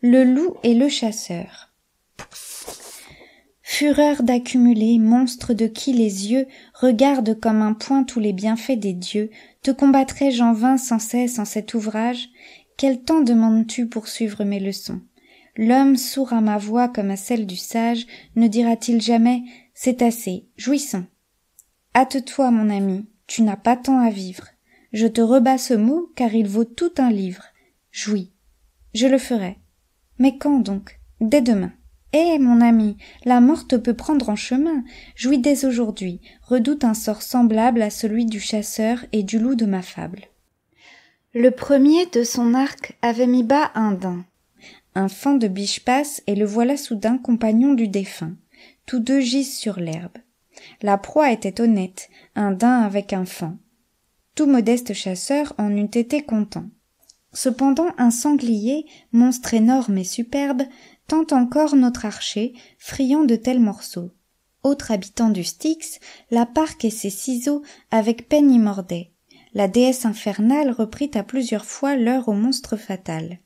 Le loup et le chasseur. Fureur d'accumuler, monstre de qui les yeux regardent comme un point tous les bienfaits des dieux, te combattrais-je en vain sans cesse en cet ouvrage? Quel temps demandes-tu pour suivre mes leçons? L'homme, sourd à ma voix comme à celle du sage, ne dira-t-il jamais « c'est assez, jouissons ». Hâte-toi, mon ami, tu n'as pas tant à vivre. Je te rebats ce mot, car il vaut tout un livre. Jouis. Je le ferai. Mais quand donc? Dès demain. Eh, mon ami, la mort te peut prendre en chemin. Jouis dès aujourd'hui, redoute un sort semblable à celui du chasseur et du loup de ma fable. Le premier de son arc avait mis bas un daim. Un faon de biche passe, et le voilà soudain compagnon du défunt. Tous deux gisent sur l'herbe. La proie était honnête, un daim avec un faon. Tout modeste chasseur en eût été content. Cependant un sanglier, monstre énorme et superbe, tente encore notre archer, friand de tels morceaux. Autre habitant du Styx, la parque et ses ciseaux avec peine y mordaient. La déesse infernale reprit à plusieurs fois l'heure au monstre fatal.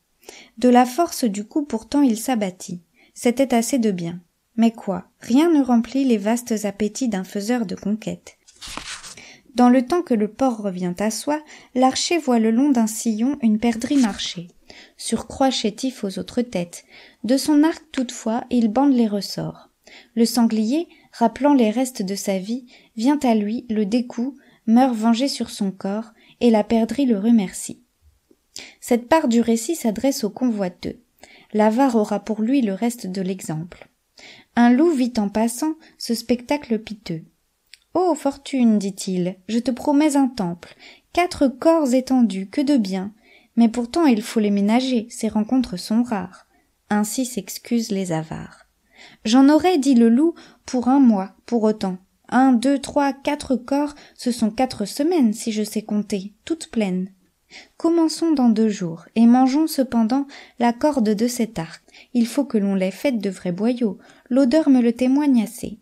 De la force du coup pourtant il s'abattit. C'était assez de bien. Mais quoi, rien ne remplit les vastes appétits d'un faiseur de conquêtes. Dans le temps que le porc revient à soi, l'archer voit le long d'un sillon une perdrix marcher. Surcroît chétif aux autres têtes. De son arc toutefois, il bande les ressorts. Le sanglier, rappelant les restes de sa vie, vient à lui, le découd, meurt vengé sur son corps, et la perdrix le remercie. Cette part du récit s'adresse au convoiteux. L'avare aura pour lui le reste de l'exemple. Un loup vit en passant ce spectacle piteux. « Ô fortune, dit-il, je te promets un temple, 4 corps étendus, que de bien, mais pourtant il faut les ménager, ces rencontres sont rares. » Ainsi s'excusent les avares. « J'en aurai, dit le loup, pour 1 mois, pour autant. 1, 2, 3, 4 corps, ce sont 4 semaines, si je sais compter, toutes pleines. Commençons dans 2 jours, et mangeons cependant la corde de cet arc. Il faut que l'on l'ait faite de vrais boyaux, l'odeur me le témoigne assez. »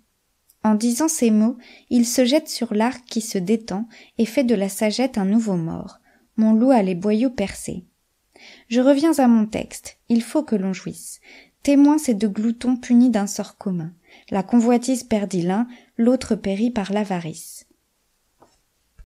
En disant ces mots, il se jette sur l'arc qui se détend et fait de la sagette un nouveau mort. Mon loup a les boyaux percés. Je reviens à mon texte. Il faut que l'on jouisse. Témoins ces 2 gloutons punis d'un sort commun. La convoitise perdit l'un, l'autre périt par l'avarice.